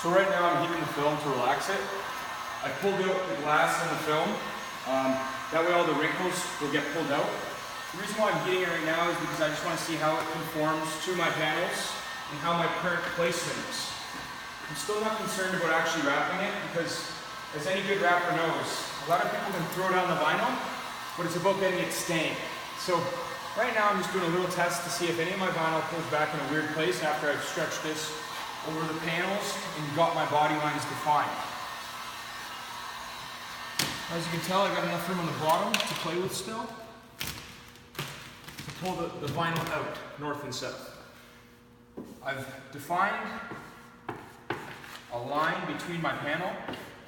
So right now I'm heating the film to relax it. I pulled out the glass in the film. That way all the wrinkles will get pulled out. The reason why I'm heating it right now is because I just want to see how it conforms to my panels and how my current placement is. I'm still not concerned about actually wrapping it because, as any good wrapper knows, a lot of people can throw down the vinyl, but it's about getting it stained. So right now I'm just doing a little test to see if any of my vinyl pulls back in a weird place after I've stretched this over the panels and got my body lines defined. As you can tell, I've got enough room on the bottom to play with still, to pull the vinyl out, north and south. I've defined a line between my panel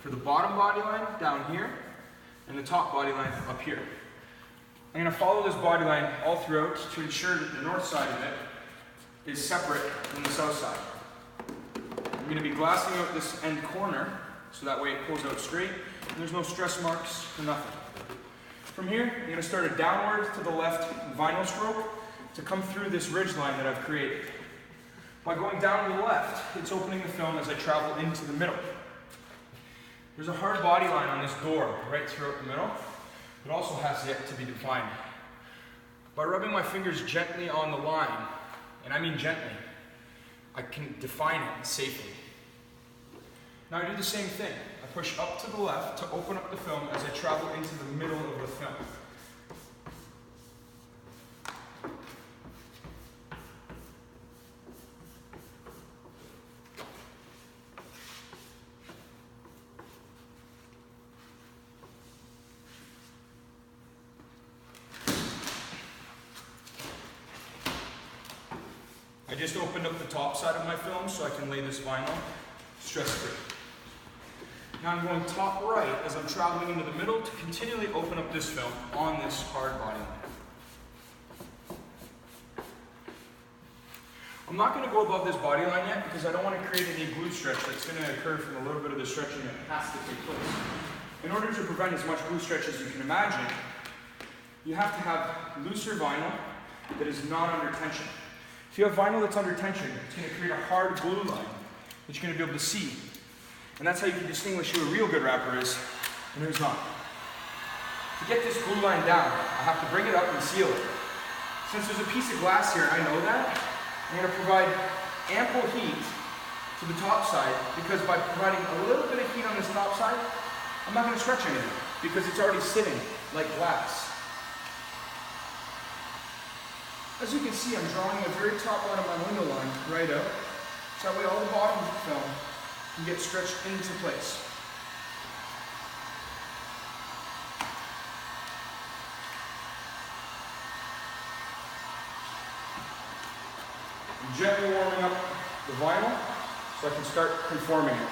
for the bottom body line down here and the top body line up here. I'm going to follow this body line all throughout to ensure that the north side of it is separate from the south side. I'm going to be glassing out this end corner so that way it pulls out straight and there's no stress marks or nothing. From here, I'm going to start a downward to the left vinyl stroke to come through this ridge line that I've created. By going down to the left, it's opening the film as I travel into the middle. There's a hard body line on this door right throughout the middle. It also has yet to be defined. By rubbing my fingers gently on the line, and I mean gently, I can define it safely. Now I do the same thing. I push up to the left to open up the film as I travel into the middle of the film. I just opened up the top side of my film so I can lay this vinyl stress-free. Now I'm going top right as I'm traveling into the middle to continually open up this film on this hard body line. I'm not going to go above this body line yet because I don't want to create any glue stretch that's going to occur from a little bit of the stretching that has to take place. In order to prevent as much glue stretch as you can imagine, you have to have looser vinyl that is not under tension. If you have vinyl that's under tension, it's going to create a hard glue line that you're going to be able to see. And that's how you can distinguish who a real good wrapper is and who's not. To get this glue line down, I have to bring it up and seal it. Since there's a piece of glass here, I know that. I'm going to provide ample heat to the top side because by providing a little bit of heat on this top side, I'm not going to stretch anything because it's already sitting like glass. As you can see, I'm drawing the very top line of my window line right out, so that way all the bottom of the film can get stretched into place. I'm gently warming up the vinyl so I can start conforming it.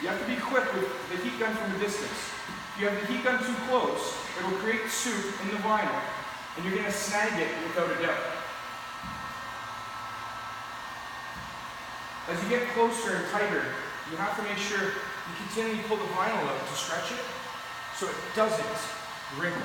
You have to be quick with the heat gun from a distance. If you have the heat gun too close, it will create soup in the vinyl, and you're going to snag it without a doubt. As you get closer and tighter, you have to make sure you continually pull the vinyl out to stretch it so it doesn't wrinkle.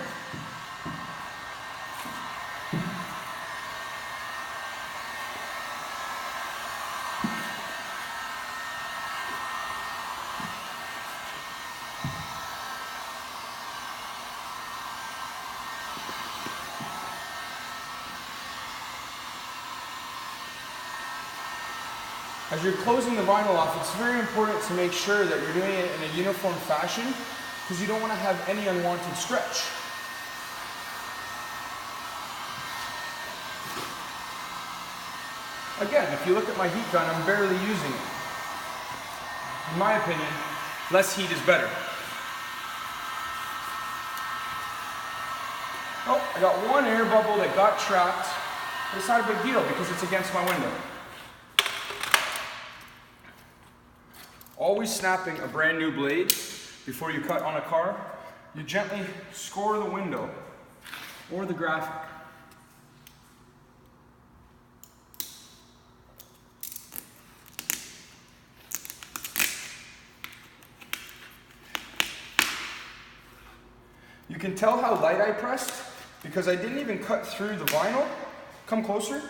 As you're closing the vinyl off, it's very important to make sure that you're doing it in a uniform fashion because you don't want to have any unwanted stretch. Again, if you look at my heat gun, I'm barely using it. In my opinion, less heat is better. Oh, I got one air bubble that got trapped, but it's not a big deal because it's against my window. Always snapping a brand new blade before you cut on a car, you gently score the window or the graphic. You can tell how light I pressed because I didn't even cut through the vinyl. Come closer.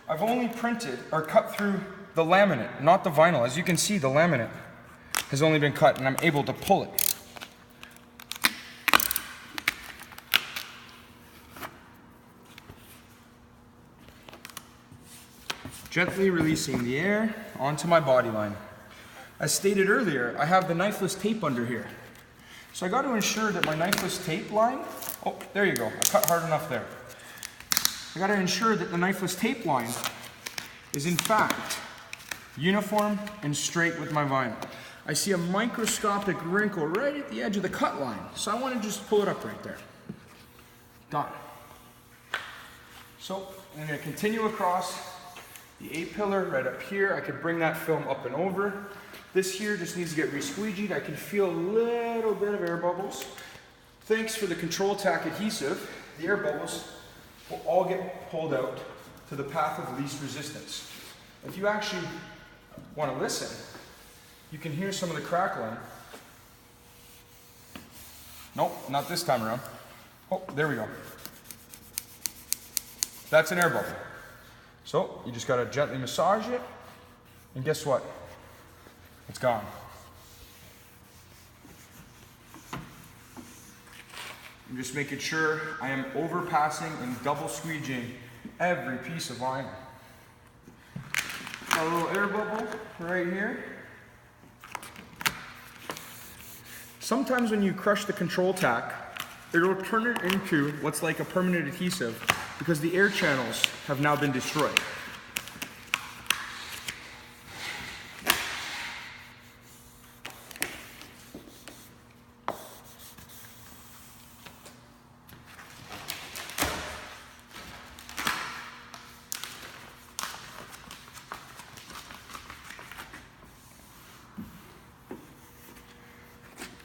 I've only printed or cut through the laminate, not the vinyl. As you can see, the laminate has only been cut and I'm able to pull it. Gently releasing the air onto my body line. As stated earlier, I have the knifeless tape under here. So I got to ensure that my knifeless tape line, oh, there you go, I cut hard enough there. I got to ensure that the knifeless tape line is in fact uniform and straight with my vinyl. I see a microscopic wrinkle right at the edge of the cut line, so I want to just pull it up right there. Done. So I'm going to continue across the A-pillar right up here. I could bring that film up and over. This here just needs to get re-squeegeed. I can feel a little bit of air bubbles. Thanks for the control tack adhesive, the air bubbles will all get pulled out to the path of least resistance. If you actually want to listen, you can hear some of the crackling. Nope, not this time around. Oh, there we go. That's an air bubble. So you just got to gently massage it, and guess what? It's gone. I'm just making sure I am overpassing and double squeegeing every piece of vinyl. A little air bubble right here. Sometimes when you crush the control tack, it'll turn it into what's like a permanent adhesive because the air channels have now been destroyed.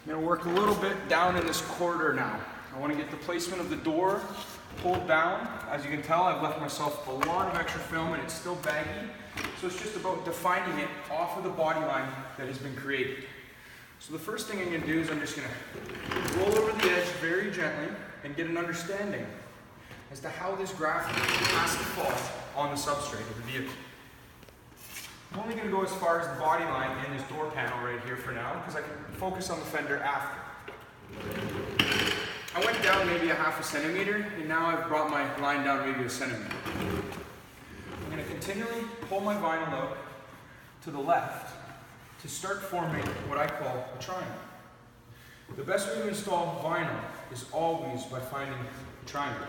I'm going to work a little bit down in this corridor now. I want to get the placement of the door pulled down. As you can tell, I've left myself a lot of extra film and it's still baggy. So it's just about defining it off of the body line that has been created. So the first thing I'm going to do is I'm just going to roll over the edge very gently and get an understanding as to how this graphic has to fall on the substrate of the vehicle. I'm only going to go as far as the body line and this door panel right here for now because I can focus on the fender after. I went down maybe a ½ centimeter and now I've brought my line down maybe 1 centimeter. I'm going to continually pull my vinyl out to the left to start forming what I call a triangle. The best way to install vinyl is always by finding a triangle.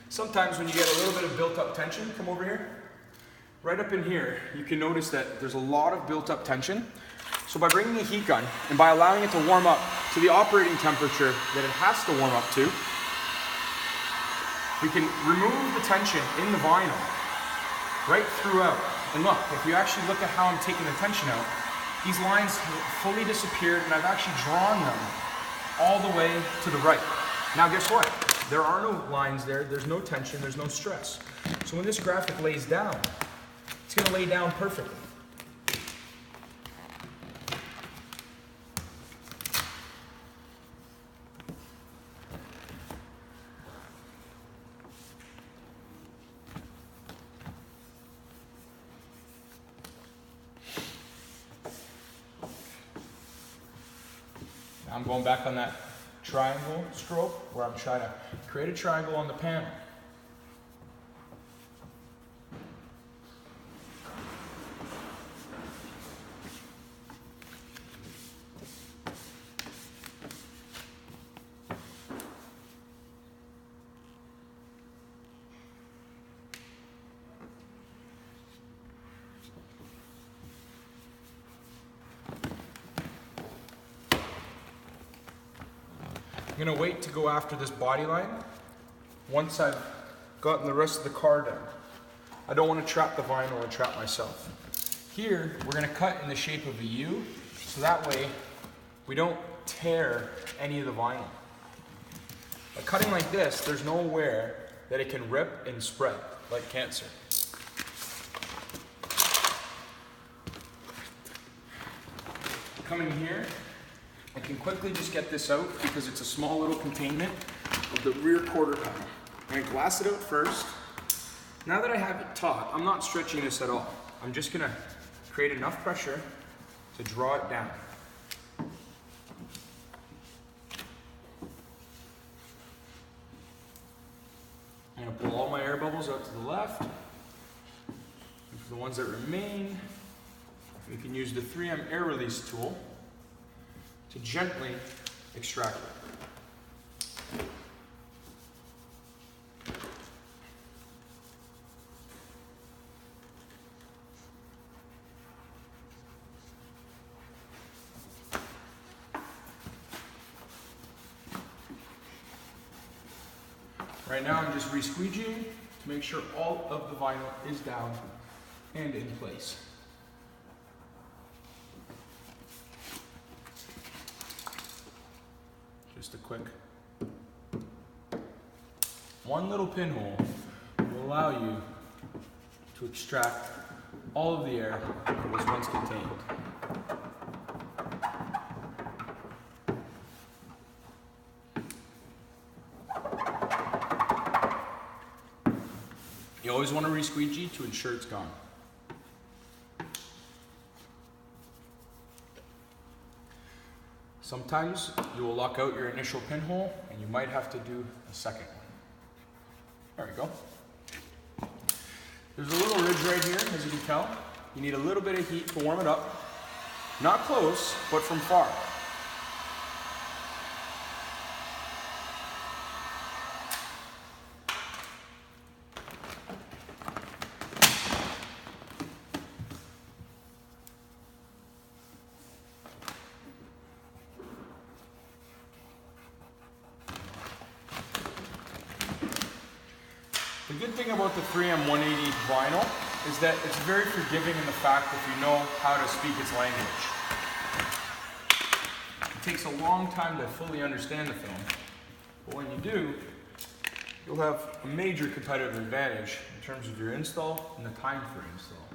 Sometimes when you get a little bit of built-up tension, come over here. Right up in here, you can notice that there's a lot of built-up tension. So by bringing a heat gun and by allowing it to warm up to the operating temperature that it has to warm up to, we can remove the tension in the vinyl right throughout. And look, if you actually look at how I'm taking the tension out, these lines have fully disappeared and I've actually drawn them all the way to the right. Now guess what? There are no lines there, there's no tension, there's no stress. So when this graphic lays down, it's going to lay down perfectly. Now I'm going back on that triangle stroke where I'm trying to create a triangle on the panel. I'm going to wait to go after this body line once I've gotten the rest of the car down. I don't want to trap the vinyl and trap myself. Here, we're going to cut in the shape of a U, so that way we don't tear any of the vinyl. By cutting like this, there's nowhere that it can rip and spread like cancer. Coming here, I can quickly just get this out because it's a small little containment of the rear quarter panel. I'm going to glass it out first. Now that I have it taut, I'm not stretching this at all. I'm just gonna create enough pressure to draw it down. I'm gonna pull all my air bubbles out to the left. And for the ones that remain, we can use the 3M air release tool to gently extract it. Right now I'm just re-squeegeeing to make sure all of the vinyl is down and in place. Just a quick one little pinhole will allow you to extract all of the air that was once contained. You always want to re-squeegee to ensure it's gone. Sometimes you will lock out your initial pinhole and you might have to do a second one. There we go. There's a little ridge right here, as you can tell. You need a little bit of heat to warm it up. Not close, but from far. The good thing about the 3M 180 vinyl is that it's very forgiving in the fact if you know how to speak its language. It takes a long time to fully understand the film, but when you do, you'll have a major competitive advantage in terms of your install and the time for install.